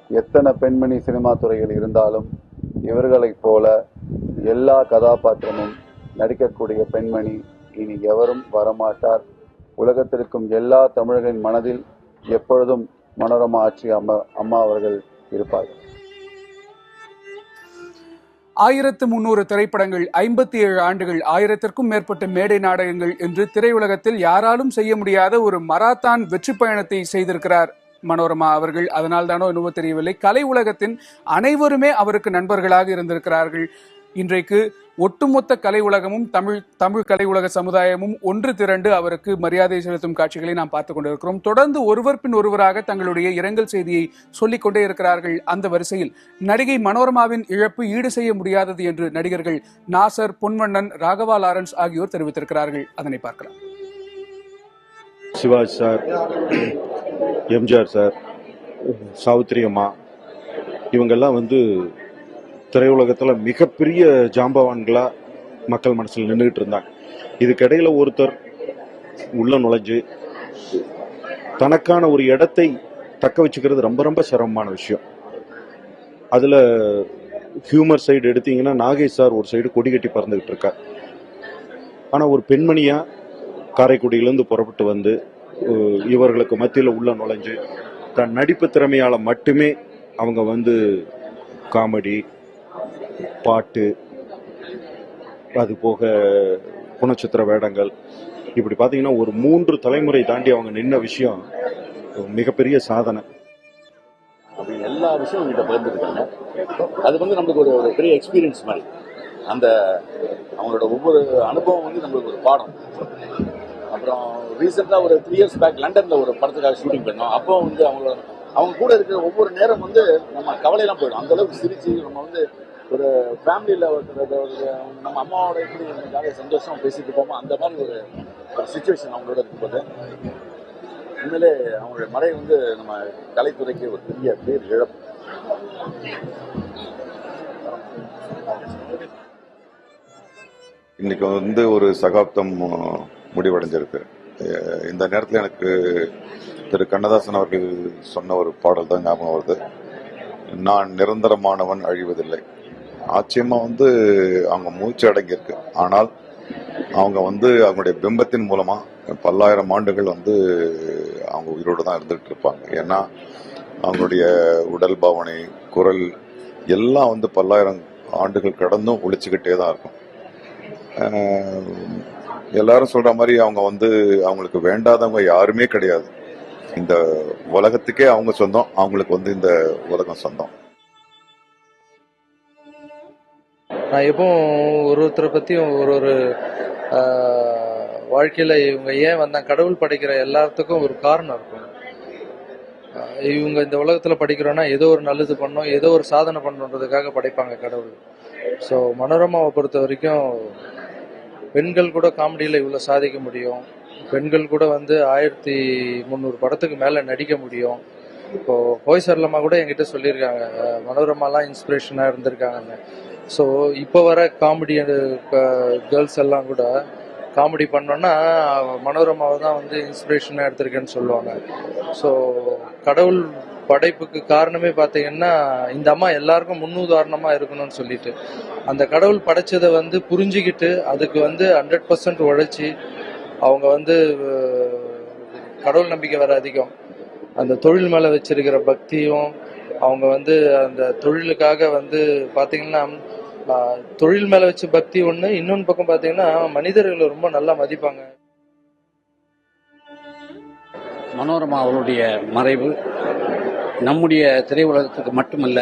எத்தனை பெண்மணி சினிமா துறைகள் இருந்தாலும் இவர்களைப் போல எல்லா கதாபாத்திரமும் நடிக்கக்கூடிய பெண்மணி இனி எவரும் வரமாட்டார். உலகத்திற்கும் எல்லா தமிழர்களின் மனதில் எப்பொழுதும் மனோரமா ஆட்சி அம்மா அவர்கள் இருப்பார்கள். 1300 திரைப்படங்கள், 57 ஆண்டுகள், 1000த்திற்கும் மேற்பட்ட மேடை நாடகங்கள் என்று திரையுலகத்தில் யாராலும் செய்ய முடியாத ஒரு மராத்தான் வெற்றி பயணத்தை செய்திருக்கிறார் மனோரமா அவர்கள். அதனால் தானோ என்னவோ தெரியவில்லை, கலை உலகத்தின் அனைவருமே அவருக்கு நண்பர்களாக இருந்திருக்கிறார்கள். இன்றைக்கு ஒட்டுமொத்த கலை உலகமும் தமிழ் கலை உலக சமுதாயமும் ஒன்று திரண்டு அவருக்கு மரியாதை செலுத்தும் காட்சிகளை நாம் பார்த்துக் கொண்டிருக்கிறோம். தொடர்ந்து ஒருவர் பின் ஒருவராக தங்களுடைய இரங்கல் செய்தியை சொல்லிக் கொண்டே இருக்கிறார்கள். அந்த வரிசையில் நடிகை மனோரமாவின் இழப்பு ஈடு செய்ய முடியாதது என்று நடிகர்கள் நாசர், பொன்வண்ணன், ராகவா லாரன்ஸ் ஆகியோர் தெரிவித்திருக்கிறார்கள். அதனை பார்க்கலாம். சிவாஜி சார், எம்ஜிஆர் சார், சாவித்திரி அம்மா, இவங்கெல்லாம் திரையுலகத்தில் மிகப்பெரிய ஜாம்பவான்களா மக்கள் மனசில் நின்றுகிட்டு இருந்தாங்க. இதுக்கிடையில ஒருத்தர் உள்ள நுழைஞ்சு தனக்கான ஒரு இடத்தை தக்க வச்சுக்கிறது ரொம்ப ரொம்ப சிரமமான விஷயம். அதுல ஹியூமர் சைடு எடுத்தீங்கன்னா நாகேஷ் சார் ஒரு சைடு கொடி கட்டி பறந்துகிட்டு இருக்கார். ஆனா ஒரு பெண்மணியா காரைக்குடியிலிருந்து புறப்பட்டு இவர்களுக்கு மத்தியில் உள்ள நுழைஞ்சு தன் நடிப்பு திறமையால மட்டுமே அவங்க காமெடி, பாட்டு, அது போக குணச்சித்திர வேடங்கள், இப்படி பார்த்தீங்கன்னா ஒரு 3 தலைமுறை தாண்டி அவங்க நின்ன விஷயம் மிகப்பெரிய சாதனை. அப்படி எல்லா விஷயம் கிட்ட பகிர்ந்துருக்காங்க. அது நம்மளுக்கு ஒரு பெரிய எக்ஸ்பீரியன்ஸ் மாதிரி. அந்த அவங்களோட ஒவ்வொரு அனுபவம் நம்மளுக்கு ஒரு பாடம். அப்புறம் ரீசெண்டாக ஒரு 3 years பேக் லண்டனில் ஒரு படத்துக்காக ஷூட்டிங் பண்ணோம். அப்போ அவங்க கூட இருக்கிற ஒவ்வொரு நேரம் நம்ம கவலையெல்லாம் போயிடும். அந்த அளவுக்கு சிரிச்சு நம்ம ஒரு ஃபேமிலியில் நம்ம அம்மாவோட எப்படி ஜாலியாக சந்தோஷம் பேசிட்டு போமோ அந்த மாதிரி ஒரு சுச்சுவேஷன் அவங்களோட இருக்கும்போது உண்மையிலே அவங்களுடைய மறை நம்ம கலைத்துறைக்கு ஒரு பெரிய பேர் இழப்பு. இன்னைக்கு ஒரு சகாப்தம் முடிவடைஞ்சிருக்கு. இந்த நேரத்தில் எனக்கு திரு கண்ணதாசன் அவர்கள் சொன்ன ஒரு பாடல் தான் ஞாபகம் வருது. நான் நிரந்தரமானவன், அழிவதில்லை. ஆச்சரியமா அவங்க மூச்சு அடங்கியிருக்கு. ஆனால் அவங்க அவங்களுடைய பிம்பத்தின் மூலமா பல்லாயிரம் ஆண்டுகள் அவங்க உயிரோடு தான் இருந்துட்டு இருப்பாங்க. ஏன்னா அவங்களுடைய உடல் பாவனை, குரல் எல்லாம் பல்லாயிரம் ஆண்டுகள் கடந்தும் ஒழிச்சுக்கிட்டே தான் இருக்கும். எல்லாரும் சொல்ற மாதிரி அவங்க அவங்களுக்கு வேண்டாதவங்க யாருமே கிடையாது. இந்த உலகத்துக்கே அவங்க சொந்தம், அவங்களுக்கு இந்த உலகம் சொந்தம். நான் எப்பவும் ஒருத்தரை பற்றியும் ஒரு வாழ்க்கையில் இவங்க ஏன் வந்தாங்க, கடவுள் படைக்கிற எல்லாத்துக்கும் ஒரு காரணம் இருக்கும். இவங்க இந்த உலகத்தில் படிக்கிறோன்னா ஏதோ ஒரு நல்லது பண்ணோம், ஏதோ ஒரு சாதனை பண்ணணுன்றதுக்காக படைப்பாங்க கடவுள். ஸோ மனோரமாவை பொறுத்த வரைக்கும் பெண்கள் கூட காமெடியில் இவ்வளோ சாதிக்க முடியும், பெண்கள் கூட 1300 படத்துக்கு மேலே நடிக்க முடியும். இப்போது ஹோய் சரளமா கூட என்கிட்ட சொல்லியிருக்காங்க, மனோரமாலாம் இன்ஸ்பிரேஷனாக இருந்திருக்காங்கன்னு. ஸோ இப்போ வர காமெடி கேர்ள்ஸ் எல்லாம் கூட காமெடி பண்ணோன்னா மனோரமாவை தான் இன்ஸ்பிரேஷனாக எடுத்திருக்கேன்னு சொல்லுவாங்க. ஸோ கடவுள் படைப்புக்கு காரணமே பார்த்தீங்கன்னா இந்த அம்மா எல்லாருக்கும் முன்னுதாரணமாக இருக்கணும்னு சொல்லிட்டு அந்த கடவுள் படைச்சதை புரிஞ்சுக்கிட்டு அதுக்கு 100% உழைச்சி அவங்க கடவுள் நம்பிக்கை வர அதிகம், அந்த தொழில் மேலே வச்சிருக்கிற பக்தியும் அவங்க அந்த தொழிலுக்காக பார்த்தீங்கன்னா தொழில் மேலே வச்ச பக்தி ஒன்று, இன்னொன்று பக்கம் பார்த்தீங்கன்னா மனிதர்களை ரொம்ப நல்லா மதிப்பாங்க. மனோரமா அவருடைய மறைவு நம்முடைய திரையுலகத்துக்கு மட்டுமல்ல,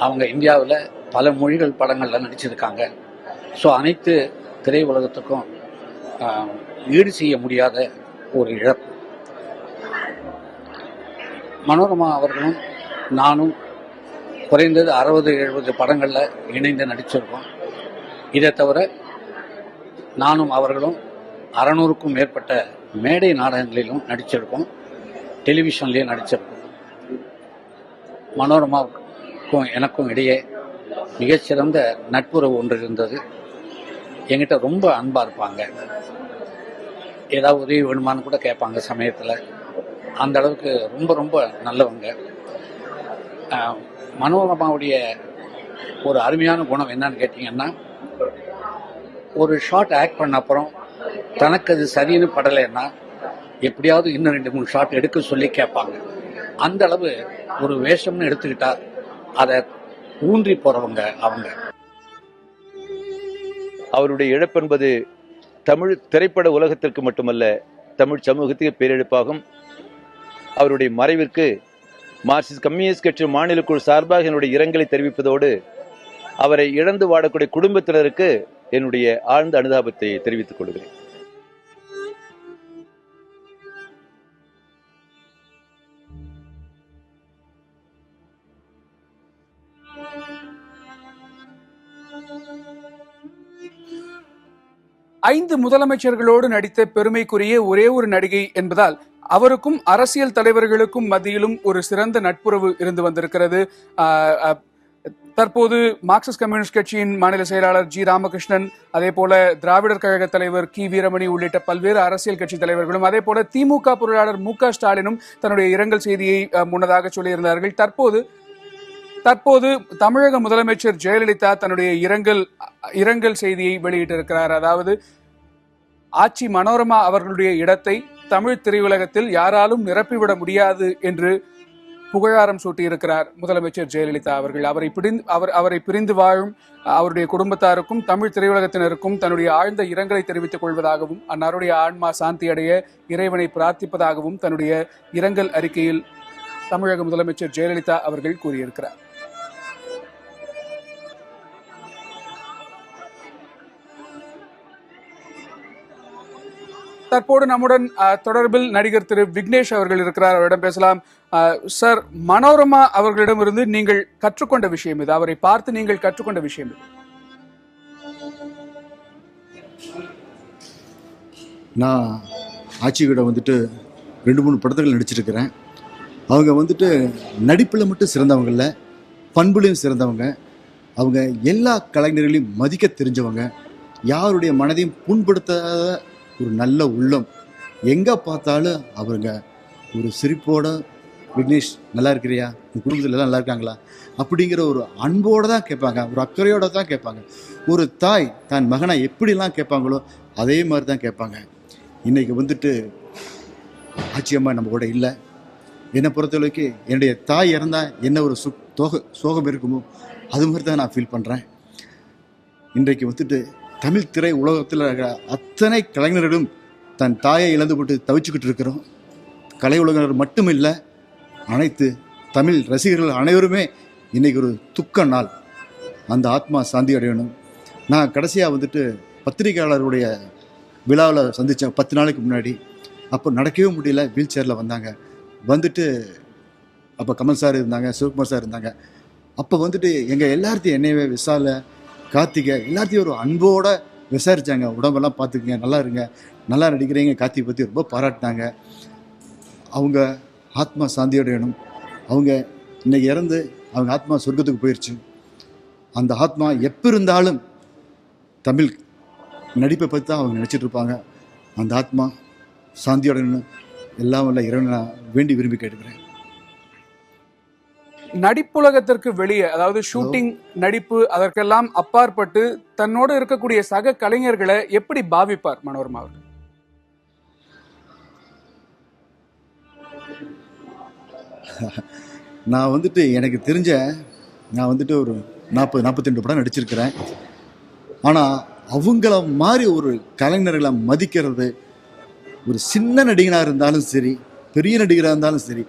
அவங்க இந்தியாவில் பல மொழிகள் படங்களில் நடிச்சிருக்காங்க. ஸோ அனைத்து திரையுலகத்துக்கும் ஈடு செய்ய முடியாத ஒரு இழப்பு. மனோரமா அவர்களும் நானும் குறைந்தது 60-70 படங்களில் இணைந்து நடிச்சிருக்கோம். இதை தவிர நானும் அவர்களும் 600க்கும் மேற்பட்ட மேடை நாடகங்களிலும் நடிச்சிருக்கோம், டெலிவிஷன்லேயும் நடிச்சிருக்கோம். மனோரமாவுக்கும் எனக்கும் இடையே மிகச்சிறந்த நட்புறவு ஒன்று இருந்தது. என்கிட்ட ரொம்ப அன்பாக இருப்பாங்க, ஏதாவது உதவி வேணுமான்னு கூட கேட்பாங்க சமயத்தில். அந்த அளவுக்கு ரொம்ப ரொம்ப நல்லவங்க. மனோரமாவுடைய ஒரு அருமையான குணம் என்னன்னு கேட்டிங்கன்னா, ஒரு ஷார்ட் ஆக்ட் பண்ண அப்புறம் தனக்கு அது சரின்னு படலைன்னா எப்படியாவது இன்னும் 2-3 ஷார்ட் எடுக்க சொல்லி கேட்பாங்க. அந்த அளவு ஒரு வேஷம்னு எடுத்துக்கிட்டா அதை ஊன்றி போறவங்க அவங்க. அவருடைய இழப்பு என்பது தமிழ் திரைப்பட உலகத்திற்கு மட்டுமல்ல, தமிழ் சமூகத்துக்கு பேரிழப்பாகும். அவருடைய மறைவிற்கு மார்க்சிஸ்ட் கம்யூனிஸ்ட் கட்சி மாநில குழு சார்பாக என்னுடைய இரங்கலை தெரிவிப்பதோடு அவரை இழந்து வாடக்கூடிய குடும்பத்தினருக்கு என்னுடைய ஆழ்ந்த அனுதாபத்தை தெரிவித்துக் கொள்கிறேன். ஐந்து முதலமைச்சர்களோடு நடித்த பெருமைக்குரிய ஒரே ஒரு நடிகை என்பதால் அவருக்கும் அரசியல் தலைவர்களுக்கும் மத்தியிலும் ஒரு சிறந்த நட்புறவு இருந்து வந்திருக்கிறது. தற்போது மார்க்சிஸ்ட் கம்யூனிஸ்ட் கட்சியின் மாநில செயலாளர் ஜி ராமகிருஷ்ணன், அதே போல திராவிடர் கழக தலைவர் கி வீரமணி உள்ளிட்ட பல்வேறு அரசியல் கட்சி தலைவர்களும், அதே போல திமுக பொருளாளர் மு.க. ஸ்டாலினும் தன்னுடைய இரங்கல் செய்தியை முன்னதாக சொல்லியிருந்தார்கள். தற்போது தமிழக முதலமைச்சர் ஜெயலலிதா தன்னுடைய இரங்கல் செய்தியை வெளியிட்டிருக்கிறார். அதாவது ஆச்சி மனோரமா அவர்களுடைய இடத்தை தமிழ் திரையுலகத்தில் யாராலும் நிரப்பிவிட முடியாது என்று புகழாரம் சூட்டியிருக்கிறார் முதலமைச்சர் ஜெயலலிதா அவர்கள். அவரை பிரிந்து வாழும் அவருடைய குடும்பத்தாருக்கும் தமிழ் திரையுலகத்தினருக்கும் தன்னுடைய ஆழ்ந்த இரங்கலை தெரிவித்துக் கொள்வதாகவும் அன்னாருடைய ஆன்மா சாந்தி அடைய இறைவனை பிரார்த்திப்பதாகவும் தன்னுடைய இரங்கல் அறிக்கையில் தமிழக முதலமைச்சர் ஜெயலலிதா அவர்கள் கூறியிருக்கிறார். தற்போது நம்முடன் தொடர்பில் நடிகர் திரு விக்னேஷ் அவர்கள் இருக்கிறார். அவரிடம் பேசலாம். சார், மனோரமா அவர்களிடமிருந்து நீங்கள் கற்றுக்கொண்ட விஷயம் இது, அவரை பார்த்து நீங்கள் கற்றுக்கொண்ட விஷயம் இது? நான் ஆட்சிகிட்ட 2-3 படத்துகள் நடிச்சிருக்கிறேன். அவங்க நடிப்பில் மட்டும் சிறந்தவங்க இல்லை, பண்புலையும் சிறந்தவங்க. அவங்க எல்லா கலைஞர்களையும் மதிக்க தெரிஞ்சவங்க, யாருடைய மனதையும் புண்படுத்தாத ஒரு நல்ல உள்ளம். எங்கே பார்த்தாலும் அவங்க ஒரு சிரிப்போட, விக்னேஷ் நல்லா இருக்கிறியா, உன் குடும்பத்தில் எல்லாம் நல்லா இருக்காங்களா அப்படிங்கிற ஒரு அன்போடு தான் கேட்பாங்க, ஒரு அக்கறையோடு தான் கேட்பாங்க. ஒரு தாய் தன் மகனை எப்படிலாம் கேட்பாங்களோ அதே மாதிரி தான் கேட்பாங்க. இன்றைக்கி ஆட்சியம்மா நம்ம கூட இல்லை. என்னை பொறுத்தளவுக்கு என்னுடைய தாய் இறந்தால் என்ன ஒரு சோகம் இருக்குமோ அது மாதிரி தான் நான் ஃபீல் பண்ணுறேன். இன்றைக்கு தமிழ் திரை உலகத்தில் இருக்கிற அத்தனை கலைஞர்களும் தன் தாயை இழந்து போட்டு தவிச்சுக்கிட்டு இருக்கிறோம். கலை உலகினர் மட்டும் இல்லை, அனைத்து தமிழ் ரசிகர்கள் அனைவருமே இன்றைக்கி ஒரு துக்க நாள். அந்த ஆத்மா சாந்தி அடையணும். நான் கடைசியாக பத்திரிகையாளருடைய விழாவில் சந்தித்தேன் 10 நாளைக்கு முன்னாடி. அப்போ நடக்கவே முடியல, வீல் சேரில் வந்தாங்க. அப்போ கமல் சார் இருந்தாங்க, சிவகுமார் சார் இருந்தாங்க. அப்போ எங்கள் எல்லாத்தையும் என்னையவே விசால கார்த்திகை எல்லாத்தையும் ஒரு அன்போடு விசாரித்தாங்க. உடம்பெல்லாம் பார்த்துக்குங்க, நல்லா இருங்க, நல்லா நடிக்கிறீங்க, கார்த்திகை பற்றி ரொம்ப பாராட்டினாங்க. அவங்க ஆத்மா சாந்தியடையணும். அவங்க இன்னைக்கு இறந்து அவங்க ஆத்மா சொர்க்கத்துக்கு போயிடுச்சு. அந்த ஆத்மா எப்போ இருந்தாலும் தமிழ் நடிப்பை பற்றி தான் அவங்க நினச்சிட்டு இருப்பாங்க. அந்த ஆத்மா சாந்தியடையணும் எல்லாம் வல்ல இறைவனை நான் வேண்டி விரும்பி கேட்டுக்கிறேன். நடிப்புலகத்திற்கு வெளியே, அதாவது ஷூட்டிங், நடிப்பு, அதற்கெல்லாம் அப்பாற்பட்டு தன்னோடு இருக்கக்கூடிய சக கலைஞர்களை எப்படி பாவிப்பார் மனோரமா அவர்கள்? நான் எனக்கு தெரிஞ்ச நான் ஒரு 40-42 படம் நடிச்சிருக்கிறேன். ஆனால் அவங்கள மாதிரி ஒரு கலைஞர்களை மதிக்கிறது, ஒரு சின்ன நடிகனாக இருந்தாலும் சரி, பெரிய நடிகராக இருந்தாலும் சரி,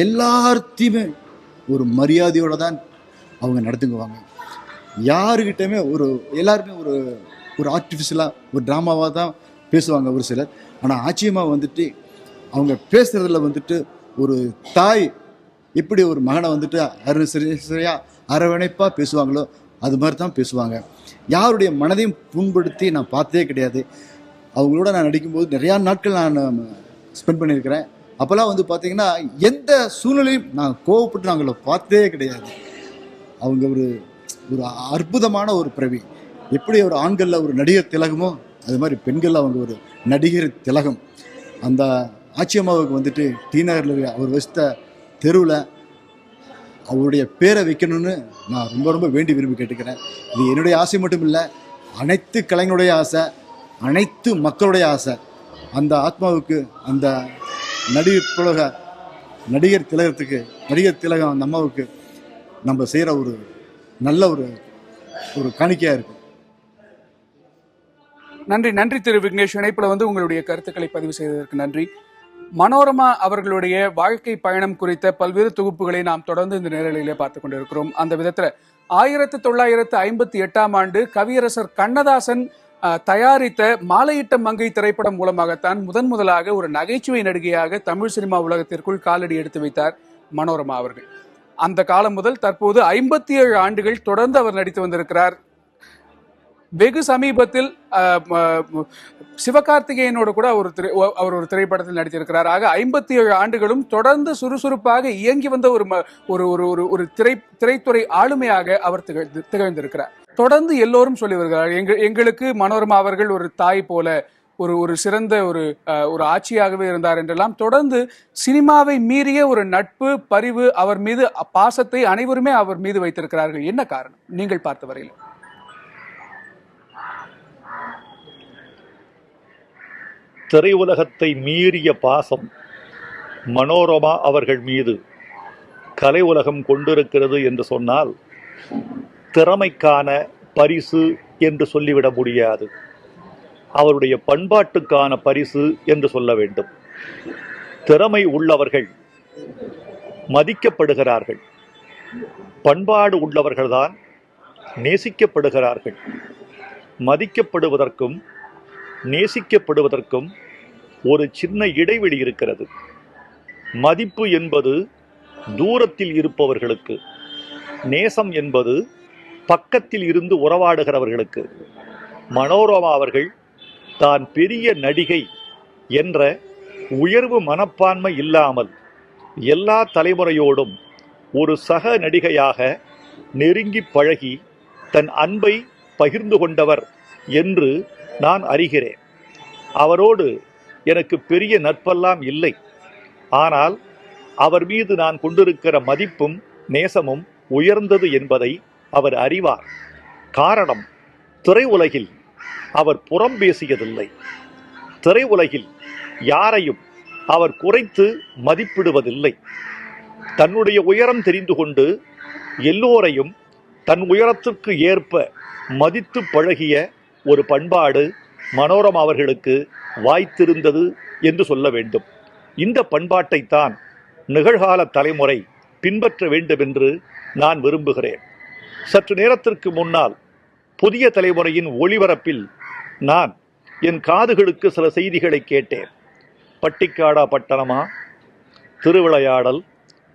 எல்லாத்தையுமே ஒரு மரியாதையோடு தான் அவங்க நடத்துக்குவாங்க. யாருக்கிட்டமே எல்லாருமே ஒரு ஆர்டிஃபிஷியலாக ஒரு ட்ராமாவாக தான் பேசுவாங்க ஒரு சிலர். ஆனால் ஆச்சரியமாக அவங்க பேசுகிறதுல ஒரு தாய் எப்படி ஒரு மகனை வந்துட்டு சரியாக அரவணைப்பாக பேசுவாங்களோ அது மாதிரி தான் பேசுவாங்க. யாருடைய மனதையும் புண்படுத்தி நான் பார்த்ததே கிடையாது. அவங்களோட நான் நடிக்கும்போது நிறையா நாட்கள் நான் ஸ்பெண்ட் பண்ணியிருக்கிறேன். அப்போல்லாம் வந்து பார்த்தீங்கன்னா எந்த சூழ்நிலையும் நான் கோவப்பட்டு நான் அவங்கள பார்த்ததே கிடையாது. அவங்க ஒரு ஒரு அற்புதமான ஒரு பிறவி. எப்படி ஒரு ஆண்களில் ஒரு நடிகர் திலகமோ அது மாதிரி பெண்களில் அவங்க ஒரு நடிகர் திலகம். அந்த ஆச்சியம்மாவுக்கு வந்துட்டு டி நகரில் அவர் வசித்த தெருவில் அவருடைய பேரை வைக்கணும்னு நான் ரொம்ப ரொம்ப வேண்டி விரும்பி கேட்டுக்கிறேன். இது என்னுடைய ஆசை மட்டும் இல்லை, அனைத்து கலைஞருடைய ஆசை, அனைத்து மக்களுடைய ஆசை. அந்த ஆத்மாவுக்கு, அந்த நடிகர் திலகம் அந்த அம்மாவுக்கு நம்ம செய்கிற ஒரு நல்ல ஒரு காணிக்கையாக இருக்கும். நன்றி திரு விக்னேஷ். இணைப்புல உங்களுடைய கருத்துக்களை பதிவு செய்ததற்கு நன்றி. மனோரமா அவர்களுடைய வாழ்க்கை பயணம் குறித்த பல்வேறு தொகுப்புகளை நாம் தொடர்ந்து இந்த நேரலையிலே பார்த்து கொண்டிருக்கிறோம். அந்த விதத்துல 1958 ஆண்டு கவியரசர் கண்ணதாசன் தயாரித்த மாலையிட்ட மங்கை திரைப்படம் மூலமாகத்தான் முதலாக ஒரு நகைச்சுவை நடிகையாக தமிழ் சினிமா உலகத்திற்குள் காலடி எடுத்து வைத்தார் மனோரமா அவர்கள். அந்த காலம் முதல் தற்போது 57 ஆண்டுகள் தொடர்ந்து அவர் நடித்து வந்திருக்கிறார். வெகு சமீபத்தில் சிவகார்த்திகேயனோடு கூட அவர் ஒரு திரைப்படத்தில் நடித்திருக்கிறார். ஆக 57 ஆண்டுகளும் தொடர்ந்து சுறுசுறுப்பாக இயங்கி வந்த ஒரு திரைத்துறை ஆளுமையாக அவர் திகழ்ந்திருக்கிறார். தொடர்ந்து எல்லோரும் சொல்லி வருகிறார், எங்களுக்கு மனோரமா அவர்கள் ஒரு தாய் போல, ஒரு சிறந்த ஒரு ஆட்சியாகவே இருந்தார் என்றெல்லாம் தொடர்ந்து சினிமாவை மீறிய ஒரு நட்பு, பரிவு, அவர் மீது பாசத்தை அனைவருமே அவர் மீது வைத்திருக்கிறார்கள். என்ன காரணம் நீங்கள் பார்த்த வரையில்? திரையுலகத்தை மீறிய பாசம் மனோரமா அவர்கள் மீது கலை உலகம் கொண்டிருக்கிறது என்று சொன்னால் திறமைக்கான பரிசு என்று சொல்லிவிட முடியாது. அவருடைய பண்பாட்டுக்கான பரிசு என்று சொல்ல வேண்டும். திறமை உள்ளவர்கள் மதிக்கப்படுகிறார்கள், பண்பாடு உள்ளவர்கள்தான் நேசிக்கப்படுகிறார்கள். மதிக்கப்படுவதற்கும் நேசிக்கப்படுவதற்கும் ஒரு சின்ன இடைவெளி இருக்கிறது. மதிப்பு என்பது தூரத்தில் இருப்பவர்களுக்கு, நேசம் என்பது பக்கத்தில் இருந்து உறவாடுகிறவர்களுக்கு. மனோரமா அவர்கள் தான் பெரிய நடிகை என்ற உயர்வு மனப்பான்மை இல்லாமல் எல்லா தலைமுறையோடும் ஒரு சக நடிகையாக நெருங்கி பழகி தன் அன்பை பகிர்ந்து கொண்டவர் என்று நான் அறிகிறேன். அவரோடு எனக்கு பெரிய நட்பெல்லாம் இல்லை. ஆனால் அவர் மீது நான் கொண்டிருக்கிற மதிப்பும் நேசமும் உயர்ந்தது என்பதை அவர் அறிவார். காரணம், திரையுலகில் அவர் புறம் பேசியதில்லை. திரையுலகில் யாரையும் அவர் குறைத்து மதிப்பிடுவதில்லை. தன்னுடைய உயரம் தெரிந்து கொண்டு எல்லோரையும் தன் உயரத்திற்கு ஏற்ப மதித்து பழகிய ஒரு பண்பாடு மனோரமா அவர்களுக்கு வாய்த்திருந்தது என்று சொல்ல வேண்டும். இந்த பண்பாட்டைத்தான் நிகழ்கால தலைமுறை பின்பற்ற வேண்டும் என்று நான் விரும்புகிறேன். சற்று நேரத்திற்கு முன்னால் புதிய தலைமுறையின் ஒளிபரப்பில் நான் என் காதுகளுக்கு சில செய்திகளை கேட்டேன். பட்டிக்காடா பட்டணமா, திருவிளையாடல்,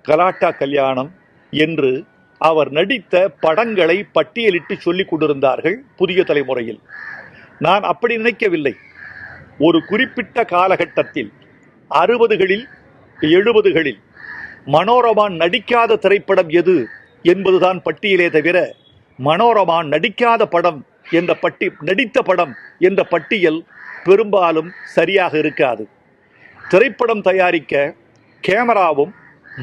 கலாட்டா கல்யாணம் என்று அவர் நடித்த படங்களை பட்டியலிட்டு சொல்லிக் கொண்டிருந்தார்கள் புதிய தலைமுறையில். நான் அப்படி நினைக்கவில்லை. ஒரு குறிப்பிட்ட காலகட்டத்தில் 60களில் 70களில் மனோரமா நடிக்காத திரைப்படம் எது என்பதுதான் பட்டியலே தவிர மனோரமா நடிக்காத படம் என்ற நடித்த படம் என்ற பட்டியல் பெரும்பாலும் சரியாக இருக்காது. திரைப்படம் தயாரிக்க கேமராவும்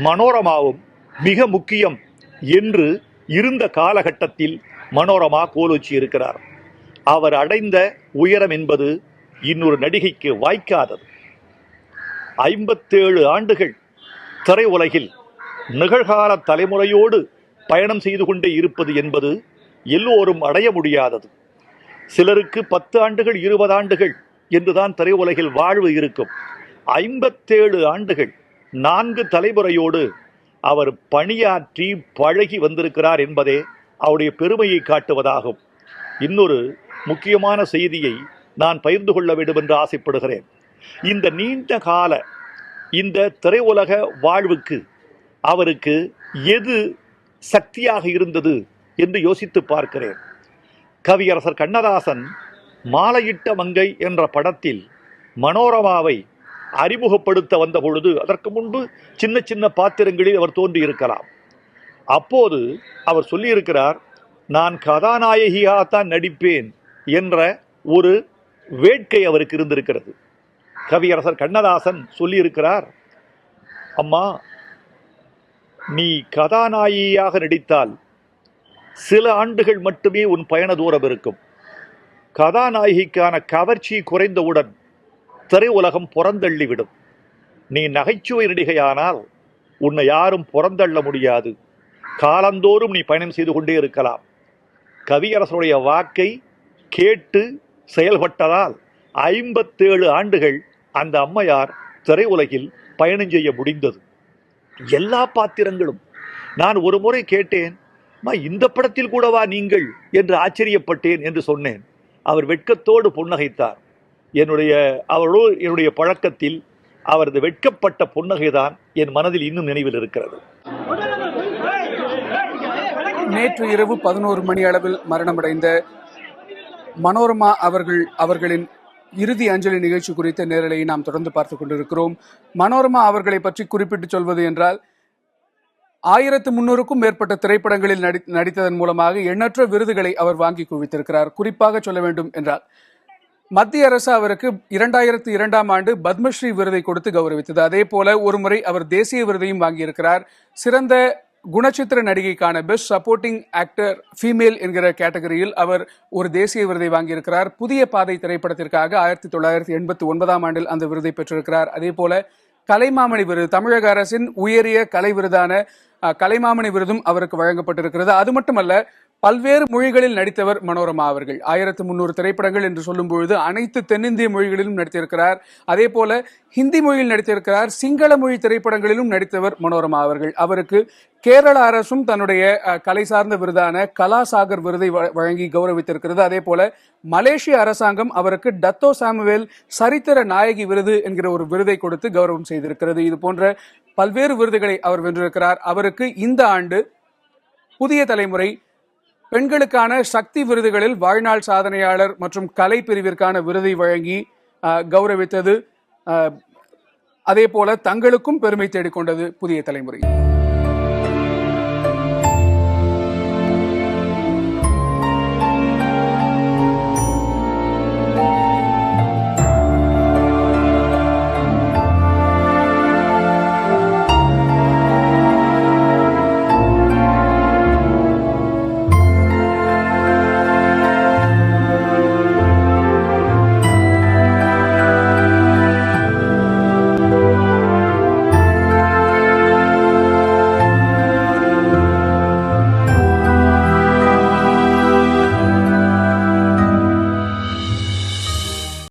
மனோரமாவும் மிக முக்கியம் என்று இருந்த காலகட்டத்தில் மனோரமா கோலோச்சி இருக்கிறார். அவர் அடைந்த உயரம் என்பது இன்னொரு நடிகைக்கு வாய்க்காதது. 57 ஆண்டுகள் திரையுலகில் நிகழ்கால தலைமுறையோடு பயணம் செய்து கொண்டே இருப்பது என்பது எல்லோரும் அடைய முடியாதது. சிலருக்கு 10 ஆண்டுகள் 20 ஆண்டுகள் என்றுதான் திரையுலகில் வாழ்வு இருக்கும். 57 ஆண்டுகள் 4 தலைமுறையோடு அவர் பணியாற்றி பழகி வந்திருக்கிறார் என்பதே அவருடைய பெருமையை காட்டுவதாகும். இன்னொரு முக்கியமான செய்தியை நான் பகிர்ந்து கொள்ள வேண்டும் என்று ஆசைப்படுகிறேன். இந்த நீண்ட கால இந்த திரையுலக வாழ்வுக்கு அவருக்கு எது சக்தியாக இருந்தது என்று யோசித்து பார்க்கிறேன். கவியரசர் கண்ணதாசன் மாலையிட்ட மங்கை என்ற படத்தில் மனோரமாவை அறிமுகப்படுத்த வந்த பொழுது அதற்கு முன்பு சின்ன சின்ன பாத்திரங்களில் அவர் தோன்றியிருக்கலாம். அப்போது அவர் சொல்லியிருக்கிறார், நான் கதாநாயகியாகத்தான் நடிப்பேன் என்ற ஒரு வேட்கை அவருக்கு இருந்திருக்கிறது. கவியரசர் கண்ணதாசன் சொல்லியிருக்கிறார், அம்மா நீ கதாநாயகியாக நடித்தால் சில ஆண்டுகள் மட்டுமே உன் பயண தூரம் இருக்கும். கதாநாயகிக்கான கவர்ச்சி குறைந்தவுடன் திரையுலகம் புறந்தள்ளிவிடும். நீ நகைச்சுவை நடிகையானால் உன்னை யாரும் புறந்தள்ள முடியாது. காலந்தோறும் நீ பயணம் செய்து கொண்டே இருக்கலாம். கவியரசனுடைய வாக்கை கேட்டு செயல்பட்டதால் 57 ஆண்டுகள் அந்த அம்மையார் திரையுலகில் பயணம் செய்ய முடிந்தது. எல்லா பாத்திரங்களும். நான் ஒரு முறை கேட்டேன், இந்த படத்தில் கூடவா நீங்கள் என்று ஆச்சரியப்பட்டேன் என்று சொன்னேன். அவர் வெட்கத்தோடு புன்னகைத்தார். அவரோடு என்னுடைய பழக்கத்தில் அவரது வெட்கப்பட்ட புன்னகைதான் என் மனதில் இன்னும் நினைவில் இருக்கிறது. நேற்று இரவு 11 மணி அளவில் மரணமடைந்த மனோரமா அவர்களின் இறுதி அஞ்சலி நிகழ்ச்சி குறித்த நேரலையை நாம் தொடர்ந்து பார்த்துக் கொண்டிருக்கிறோம். மனோரமா அவர்களை பற்றி குறிப்பிட்டு சொல்வது என்றால் 1300க்கும் மேற்பட்ட திரைப்படங்களில் நடித்ததன் மூலமாக எண்ணற்ற விருதுகளை அவர் வாங்கி குவித்திருக்கிறார். குறிப்பாக சொல்ல வேண்டும் என்றால் மத்திய அரசு அவருக்கு 2002ஆம் ஆண்டு பத்மஸ்ரீ விருதை கொடுத்து கௌரவித்தது. அதே போல ஒருமுறை அவர் தேசிய விருதையும் வாங்கியிருக்கிறார். சிறந்த குணச்சித்திர நடிகைக்கான பெஸ்ட் சப்போர்ட்டிங் ஆக்டர் ஃபீமேல் என்கிற கேட்டகரியில் அவர் ஒரு தேசிய விருதை வாங்கியிருக்கிறார். புதிய பாதை திரைப்படத்திற்காக 1989ஆம் ஆண்டில் அந்த விருதை பெற்றிருக்கிறார். அதே போல கலைமாமணி விருது, தமிழக அரசின் உயரிய கலை விருதான கலைமாமணி விருதும் அவருக்கு வழங்கப்பட்டிருக்கிறது. அது மட்டுமல்ல, பல்வேறு மொழிகளில் நடித்தவர் மனோரமா அவர்கள். 1300 திரைப்படங்கள் என்று சொல்லும் பொழுது அனைத்து தென்னிந்திய மொழிகளிலும் நடித்திருக்கிறார். அதே போல ஹிந்தி மொழியில் நடித்திருக்கிறார். சிங்கள மொழி திரைப்படங்களிலும் நடித்தவர் மனோரமா அவர்கள். அவருக்கு கேரள அரசும் தன்னுடைய கலை சார்ந்த விருதான கலாசாகர் விருதை வழங்கி கௌரவித்திருக்கிறது. அதே போல மலேசிய அரசாங்கம் அவருக்கு டத்தோ சாமுவேல் சரித்திர நாயகி விருது என்கிற ஒரு விருதை கொடுத்து கௌரவம் செய்திருக்கிறது. இது போன்ற பல்வேறு விருதுகளை அவர் வென்றிருக்கிறார். அவருக்கு இந்த ஆண்டு புதிய தலைமுறை பெண்களுக்கான சக்தி விருதுகளில் வாழ்நாள் சாதனையாளர் மற்றும் கலை பிரிவிற்கான விருதை வழங்கி கௌரவித்தது. அதே போல தங்களுக்கும் பெருமை தேடிக்கொண்டது புதிய தலைமுறை.